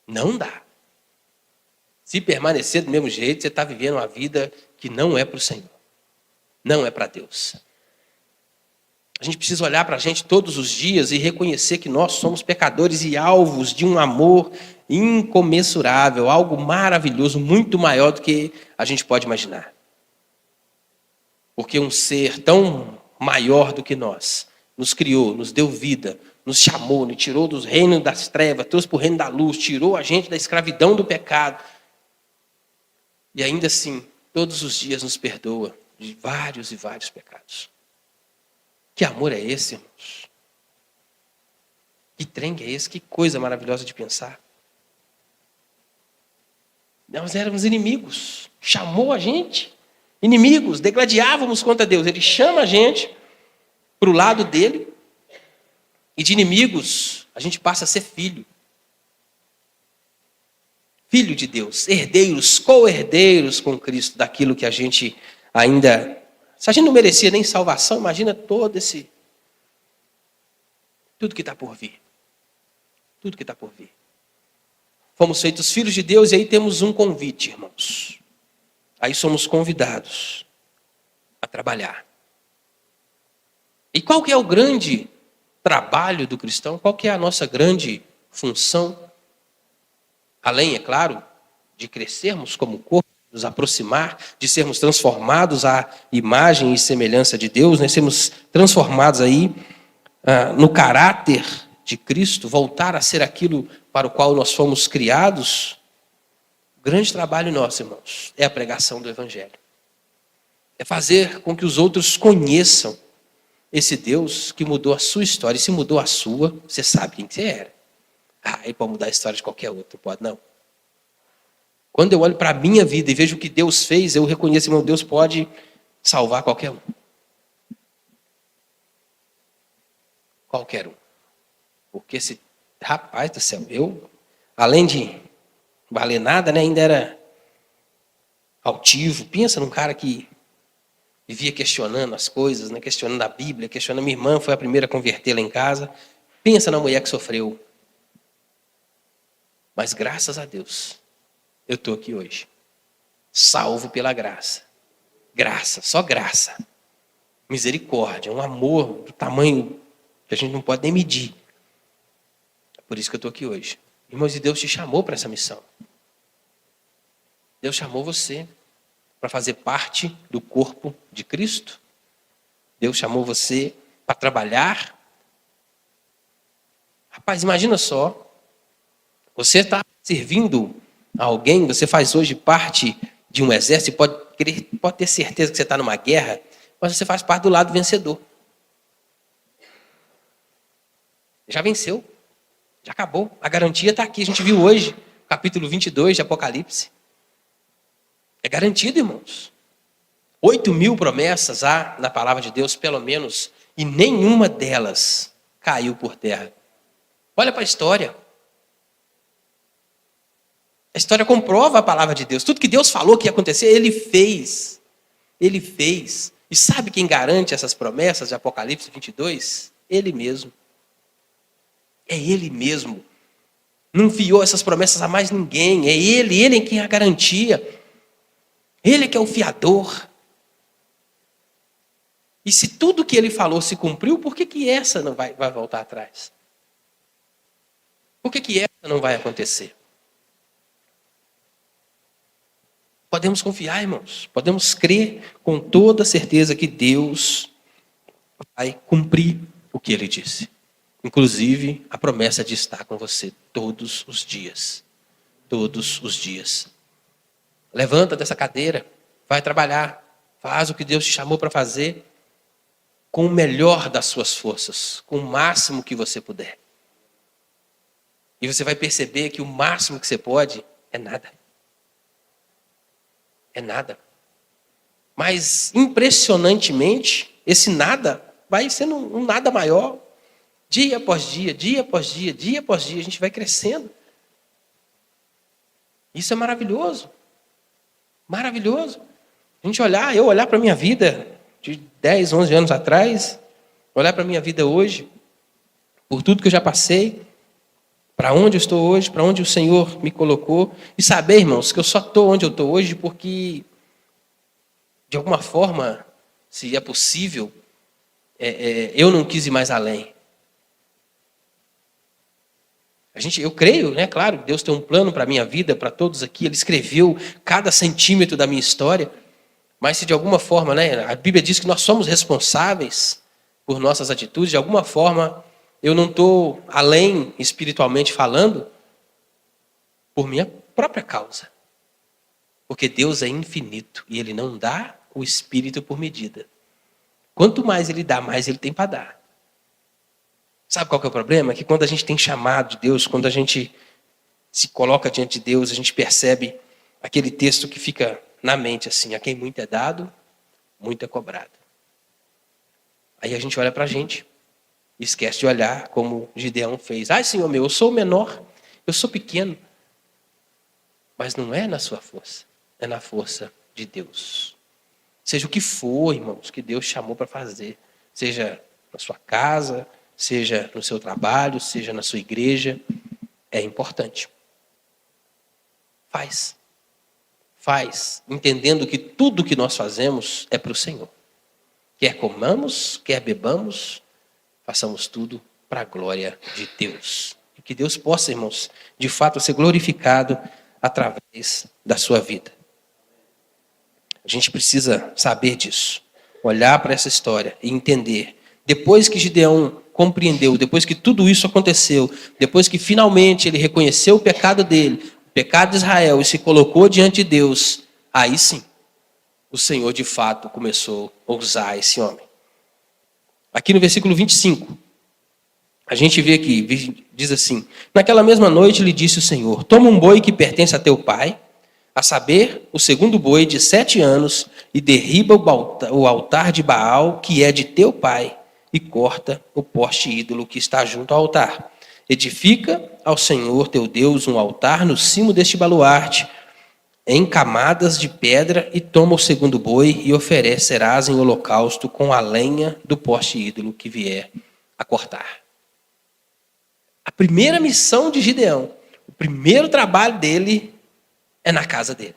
Não dá. Se permanecer do mesmo jeito, você está vivendo uma vida que não é para o Senhor. Não é para Deus. A gente precisa olhar para a gente todos os dias e reconhecer que nós somos pecadores e alvos de um amor incomensurável, algo maravilhoso, muito maior do que a gente pode imaginar. Porque um ser tão maior do que nós nos criou, nos deu vida, nos chamou, nos tirou dos reinos das trevas, trouxe para o reino da luz, tirou a gente da escravidão do pecado. E ainda assim, todos os dias nos perdoa de vários e vários pecados. Que amor é esse, irmãos? Que trem é esse? Que coisa maravilhosa de pensar. Nós éramos inimigos. Chamou a gente. Inimigos, degladiávamos contra Deus. Ele chama a gente para o lado dele. E de inimigos, a gente passa a ser filho. Filho de Deus. Herdeiros, co-herdeiros com Cristo. Daquilo que a gente ainda... Se a gente não merecia nem salvação, imagina todo esse... Tudo que está por vir. Tudo que está por vir. Fomos feitos filhos de Deus e aí temos um convite, irmãos. Aí somos convidados a trabalhar. E qual que é o grande trabalho do cristão? Qual que é a nossa grande função? Além, é claro, de crescermos como corpo, nos aproximar, de sermos transformados à imagem e semelhança de Deus, né? Sermos transformados aí no caráter de Cristo, voltar a ser aquilo para o qual nós fomos criados. O grande trabalho nosso, irmãos, é a pregação do Evangelho. É fazer com que os outros conheçam esse Deus que mudou a sua história. E se mudou a sua, você sabe quem você era. Ele pode mudar a história de qualquer outro, pode não. Quando eu olho para a minha vida e vejo o que Deus fez, eu reconheço, irmão, Deus pode salvar qualquer um. Qualquer um. Porque rapaz do céu, eu, além de valer nada, né, ainda era altivo. Pensa num cara que vivia questionando as coisas, né, questionando a Bíblia, questionando. Minha irmã foi a primeira a convertê-la em casa. Pensa na mulher que sofreu. Mas graças a Deus, eu estou aqui hoje. Salvo pela graça. Graça, só graça. Misericórdia, um amor do tamanho que a gente não pode nem medir. É por isso que eu estou aqui hoje. Irmãos, e Deus te chamou para essa missão. Deus chamou você para fazer parte do corpo de Cristo. Deus chamou você para trabalhar. Rapaz, imagina só. Você está servindo a alguém, você faz hoje parte de um exército, pode ter certeza que você está numa guerra, mas você faz parte do lado vencedor. Já venceu. Já acabou. A garantia está aqui. A gente viu hoje, capítulo 22 de Apocalipse. É garantido, irmãos. 8.000 promessas há na palavra de Deus, pelo menos, e nenhuma delas caiu por terra. Olha para a história. A história comprova a palavra de Deus. Tudo que Deus falou que ia acontecer, Ele fez. Ele fez. E sabe quem garante essas promessas de Apocalipse 22? Ele mesmo. É Ele mesmo. Não enviou essas promessas a mais ninguém. É Ele é quem a garantia. Ele que é o fiador. E se tudo que Ele falou se cumpriu, por que essa não vai voltar atrás? Por que essa não vai acontecer? Podemos confiar, irmãos. Podemos crer com toda certeza que Deus vai cumprir o que Ele disse. Inclusive, a promessa de estar com você todos os dias. Todos os dias. Levanta dessa cadeira, vai trabalhar, faz o que Deus te chamou para fazer com o melhor das suas forças, com o máximo que você puder. E você vai perceber que o máximo que você pode é nada. É nada. Mas, impressionantemente, esse nada vai sendo um nada maior. Dia após dia, dia após dia, dia após dia, a gente vai crescendo. Isso é maravilhoso. Maravilhoso. Eu olhar para a minha vida de 10, 11 anos atrás, olhar para a minha vida hoje, por tudo que eu já passei, para onde eu estou hoje, para onde o Senhor me colocou, e saber, irmãos, que eu só estou onde eu estou hoje porque, de alguma forma, se é possível, eu não quis ir mais além. Eu creio, né? Claro, Deus tem um plano para a minha vida, para todos aqui. Ele escreveu cada centímetro da minha história. Mas se de alguma forma, né? A Bíblia diz que nós somos responsáveis por nossas atitudes. De alguma forma, eu não estou além, espiritualmente falando, por minha própria causa. Porque Deus é infinito e Ele não dá o Espírito por medida. Quanto mais Ele dá, mais Ele tem para dar. Sabe qual que é o problema? É que quando a gente tem chamado de Deus, quando a gente se coloca diante de Deus, a gente percebe aquele texto que fica na mente assim: a quem muito é dado, muito é cobrado. Aí a gente olha para a gente e esquece de olhar como Gideão fez. Ai, Senhor meu, eu sou o menor, eu sou pequeno. Mas não é na sua força, é na força de Deus. Seja o que for, irmãos, que Deus chamou para fazer. Seja na sua casa, seja no seu trabalho, seja na sua igreja, é importante. Faz, entendendo que tudo que nós fazemos é para o Senhor. Quer comamos, quer bebamos, façamos tudo para a glória de Deus. E que Deus possa, irmãos, de fato ser glorificado através da sua vida. A gente precisa saber disso, olhar para essa história e entender. Depois que Gideão compreendeu, depois que tudo isso aconteceu, depois que finalmente ele reconheceu o pecado dele, o pecado de Israel, e se colocou diante de Deus, aí sim, o Senhor de fato começou a usar esse homem. Aqui no versículo 25, a gente vê aqui, diz assim: naquela mesma noite lhe disse o Senhor: toma um boi que pertence a teu pai, a saber, o segundo boi de 7 anos, e derriba o altar de Baal, que é de teu pai, e corta o poste ídolo que está junto ao altar. Edifica ao Senhor teu Deus um altar no cimo deste baluarte, em camadas de pedra, e toma o segundo boi e oferecerás em holocausto com a lenha do poste ídolo que vier a cortar. A primeira missão de Gideão, o primeiro trabalho dele é na casa dele.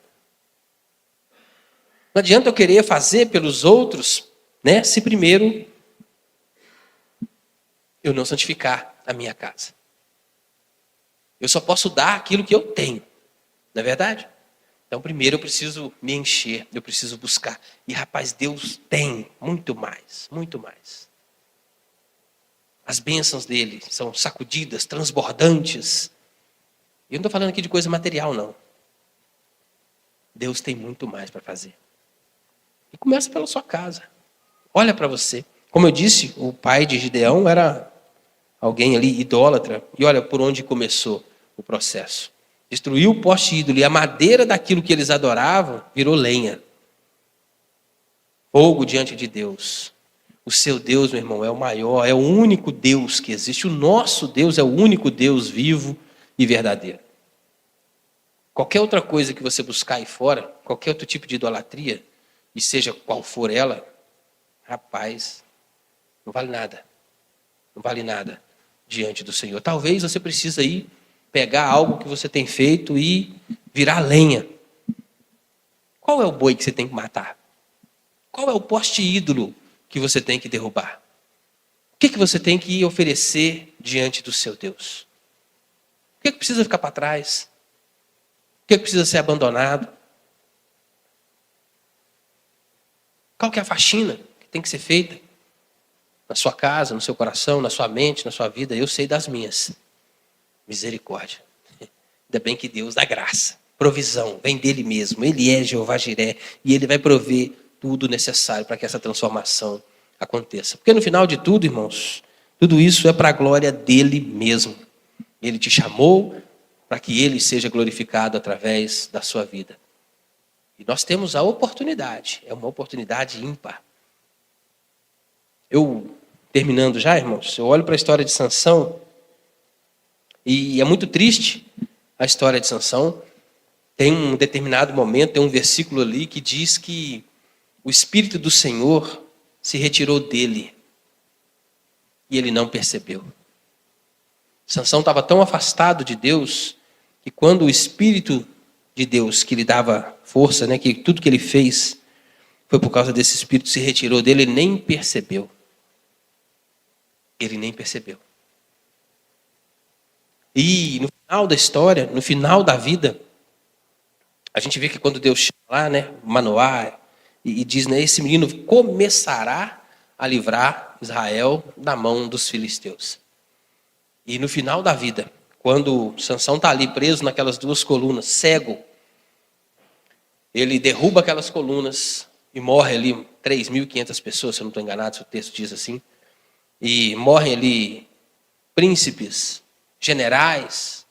Não adianta eu querer fazer pelos outros, né, se primeiro eu não santificar a minha casa. Eu só posso dar aquilo que eu tenho, não é verdade? Então, primeiro eu preciso me encher, eu preciso buscar. E, rapaz, Deus tem muito mais, muito mais. As bênçãos dele são sacudidas, transbordantes. E eu não estou falando aqui de coisa material, não. Deus tem muito mais para fazer. E começa pela sua casa. Olha para você. Como eu disse, o pai de Gideão era alguém ali idólatra. E olha por onde começou o processo. Destruiu o poste ídolo e a madeira daquilo que eles adoravam virou lenha. Fogo diante de Deus. O seu Deus, meu irmão, é o maior, é o único Deus que existe. O nosso Deus é o único Deus vivo e verdadeiro. Qualquer outra coisa que você buscar aí fora, qualquer outro tipo de idolatria, e seja qual for ela, rapaz, não vale nada. Não vale nada diante do Senhor. Talvez você precise aí pegar algo que você tem feito e virar lenha. Qual é o boi que você tem que matar? Qual é o poste ídolo que você tem que derrubar? O que você tem que oferecer diante do seu Deus? O que precisa ficar para trás? O que precisa ser abandonado? Qual que é a faxina que tem que ser feita? Na sua casa, no seu coração, na sua mente, na sua vida. Eu sei das minhas. Misericórdia. Ainda bem que Deus dá graça. Provisão, vem dele mesmo. Ele é Jeová Jiré. E ele vai prover tudo necessário para que essa transformação aconteça. Porque no final de tudo, irmãos, tudo isso é para a glória dele mesmo. Ele te chamou para que ele seja glorificado através da sua vida. E nós temos a oportunidade, é uma oportunidade ímpar. Eu, terminando já, irmãos, eu olho para a história de Sansão e é muito triste a história de Sansão. Tem um determinado momento, tem um versículo ali que diz que o Espírito do Senhor se retirou dele e ele não percebeu. Sansão estava tão afastado de Deus que quando o Espírito de Deus que lhe dava força, né, que tudo que ele fez foi por causa desse Espírito, se retirou dele, ele nem percebeu. Ele nem percebeu. E no final da história, no final da vida, a gente vê que quando Deus chama lá, né, Manoá, e diz, né, esse menino começará a livrar Israel da mão dos filisteus. E no final da vida, quando Sansão está ali preso naquelas 2 colunas, cego, ele derruba aquelas colunas e morre ali 3.500 pessoas, se eu não estou enganado, se o texto diz assim. E morrem ali príncipes, generais,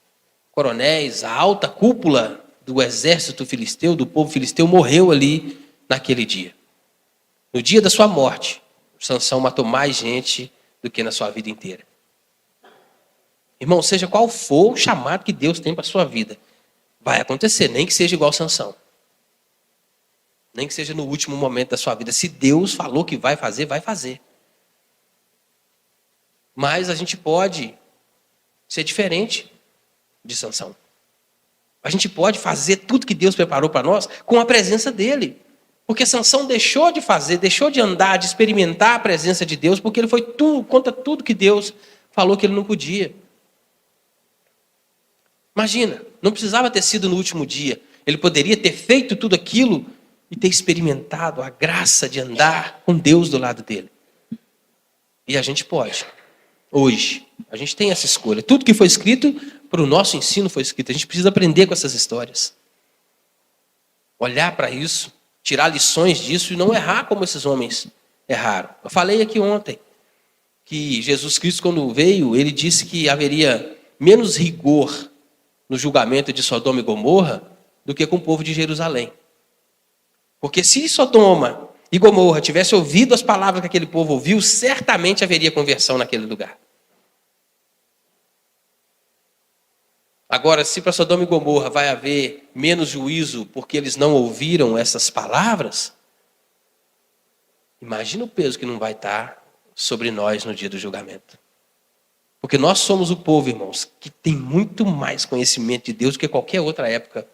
coronéis, a alta cúpula do exército filisteu, do povo filisteu, morreu ali naquele dia. No dia da sua morte, Sansão matou mais gente do que na sua vida inteira. Irmão, seja qual for o chamado que Deus tem para a sua vida, vai acontecer, nem que seja igual Sansão. Nem que seja no último momento da sua vida. Se Deus falou que vai fazer, vai fazer. Mas a gente pode ser diferente de Sansão. A gente pode fazer tudo que Deus preparou para nós com a presença dele. Porque Sansão deixou de fazer, deixou de andar, de experimentar a presença de Deus, porque ele foi contra tudo que Deus falou que ele não podia. Imagina, não precisava ter sido no último dia. Ele poderia ter feito tudo aquilo e ter experimentado a graça de andar com Deus do lado dele. E a gente pode. Hoje, a gente tem essa escolha. Tudo que foi escrito para o nosso ensino foi escrito. A gente precisa aprender com essas histórias. Olhar para isso, tirar lições disso e não errar como esses homens erraram. Eu falei aqui ontem que Jesus Cristo, quando veio, ele disse que haveria menos rigor no julgamento de Sodoma e Gomorra do que com o povo de Jerusalém. Porque se Sodoma e Gomorra tivessem ouvido as palavras que aquele povo ouviu, certamente haveria conversão naquele lugar. Agora, se para Sodoma e Gomorra vai haver menos juízo porque eles não ouviram essas palavras, imagina o peso que não vai estar sobre nós no dia do julgamento. Porque nós somos o povo, irmãos, que tem muito mais conhecimento de Deus do que qualquer outra época.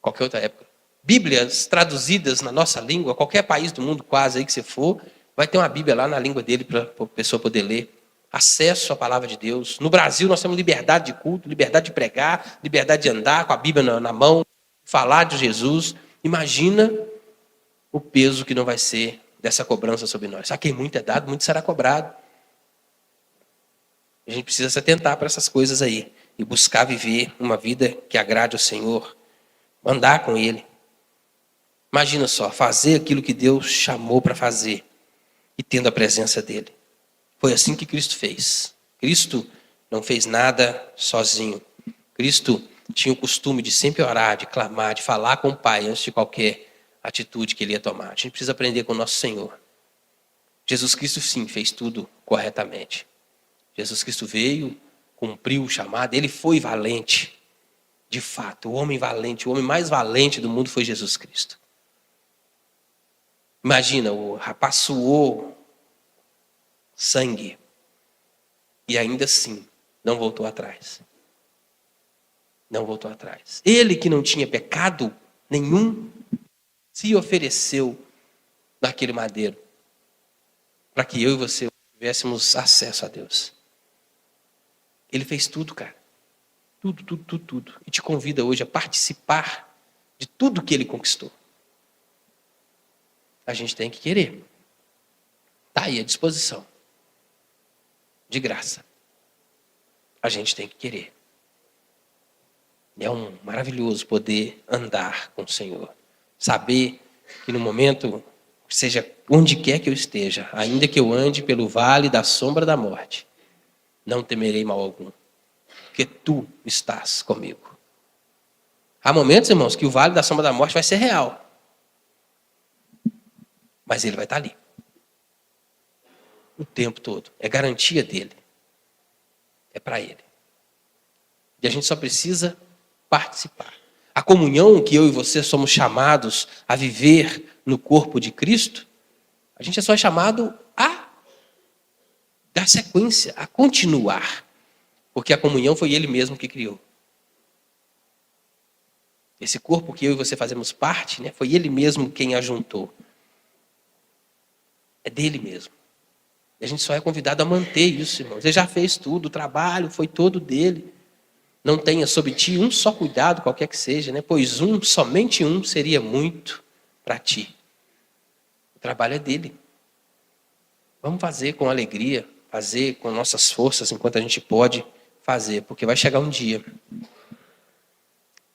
Qualquer outra época. Bíblias traduzidas na nossa língua, qualquer país do mundo quase aí que você for, vai ter uma Bíblia lá na língua dele para a pessoa poder ler. Acesso à palavra de Deus. No Brasil nós temos liberdade de culto, liberdade de pregar, liberdade de andar com a Bíblia na mão, falar de Jesus. Imagina o peso que não vai ser dessa cobrança sobre nós. A quem muito é dado, muito será cobrado. A gente precisa se atentar para essas coisas aí e buscar viver uma vida que agrade ao Senhor, andar com Ele. Imagina só, fazer aquilo que Deus chamou para fazer e tendo a presença dEle. Foi assim que Cristo fez. Cristo não fez nada sozinho. Cristo tinha o costume de sempre orar, de clamar, de falar com o Pai antes de qualquer atitude que Ele ia tomar. A gente precisa aprender com o nosso Senhor. Jesus Cristo, sim, fez tudo corretamente. Jesus Cristo veio, cumpriu o chamado, Ele foi valente. De fato, o homem valente, o homem mais valente do mundo foi Jesus Cristo. Imagina, o rapaz suou sangue e ainda assim não voltou atrás. Não voltou atrás. Ele que não tinha pecado nenhum se ofereceu naquele madeiro para que eu e você tivéssemos acesso a Deus. Ele fez tudo, cara. Tudo. E te convida hoje a participar de tudo que ele conquistou. A gente tem que querer. Está aí à disposição. De graça. A gente tem que querer. É um maravilhoso poder andar com o Senhor. Saber que no momento, seja onde quer que eu esteja, ainda que eu ande pelo vale da sombra da morte, não temerei mal algum. Porque tu estás comigo. Há momentos, irmãos, que o vale da sombra da morte vai ser real. Mas ele vai estar ali. O tempo todo. É garantia dele. É para ele. E a gente só precisa participar. A comunhão que eu e você somos chamados a viver no corpo de Cristo, a gente é só chamado a dar sequência, a continuar. Porque a comunhão foi ele mesmo que criou. Esse corpo que eu e você fazemos parte, né, foi ele mesmo quem ajuntou. É dele mesmo. E a gente só é convidado a manter isso, irmãos. Ele já fez tudo, o trabalho foi todo dele. Não tenha sobre ti um só cuidado, qualquer que seja, né? Pois somente um seria muito para ti. O trabalho é dele. Vamos fazer com alegria, fazer com nossas forças enquanto a gente pode fazer, porque vai chegar um dia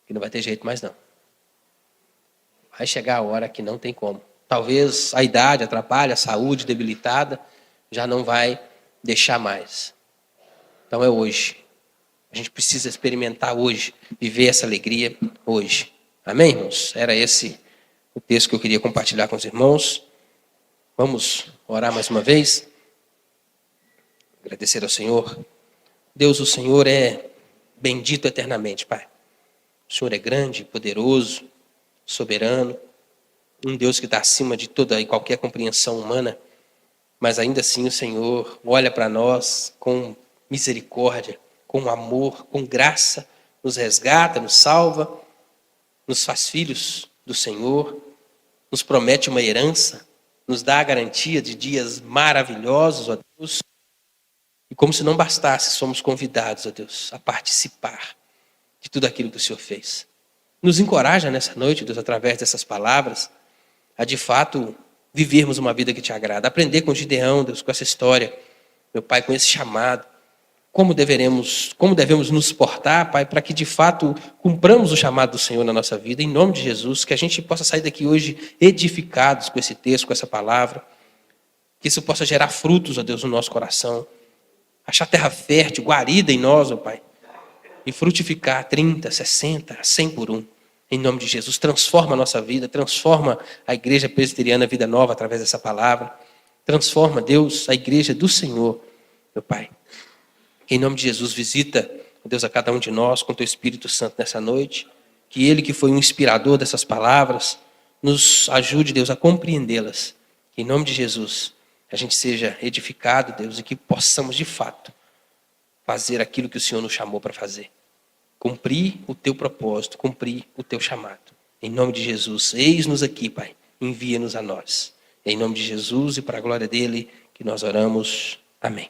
que não vai ter jeito mais não. Vai chegar a hora que não tem como. Talvez a idade atrapalhe, a saúde debilitada, já não vai deixar mais. Então é hoje. A gente precisa experimentar hoje, viver essa alegria hoje. Amém, irmãos? Era esse o texto que eu queria compartilhar com os irmãos. Vamos orar mais uma vez. Agradecer ao Senhor. Deus, o Senhor é bendito eternamente, Pai. O Senhor é grande, poderoso, soberano. Um Deus que está acima de toda e qualquer compreensão humana. Mas ainda assim o Senhor olha para nós com misericórdia, com amor, com graça, nos resgata, nos salva, nos faz filhos do Senhor, nos promete uma herança, nos dá a garantia de dias maravilhosos, ó Deus. E como se não bastasse, somos convidados, ó Deus, a participar de tudo aquilo que o Senhor fez. Nos encoraja nessa noite, Deus, através dessas palavras, a de fato vivermos uma vida que te agrada. Aprender com Gideão, Deus, com essa história, meu Pai, com esse chamado. Como devemos nos portar, Pai, para que de fato cumpramos o chamado do Senhor na nossa vida, em nome de Jesus, que a gente possa sair daqui hoje edificados com esse texto, com essa palavra, que isso possa gerar frutos, ó Deus, no nosso coração, achar terra fértil, guarida em nós, ó Pai, e frutificar 30, 60, 100 por um. Em nome de Jesus, transforma a nossa vida, transforma a igreja presbiteriana Vida Nova através dessa palavra, transforma, Deus, a igreja do Senhor, meu Pai. Em nome de Jesus, visita, Deus, a cada um de nós com teu Espírito Santo nessa noite, que Ele que foi o inspirador dessas palavras, nos ajude, Deus, a compreendê-las. Que em nome de Jesus, a gente seja edificado, Deus, e que possamos de fato fazer aquilo que o Senhor nos chamou para fazer. Cumprir o teu propósito, cumprir o teu chamado. Em nome de Jesus, eis-nos aqui, Pai, envia-nos a nós. Em nome de Jesus e para a glória dele que nós oramos. Amém.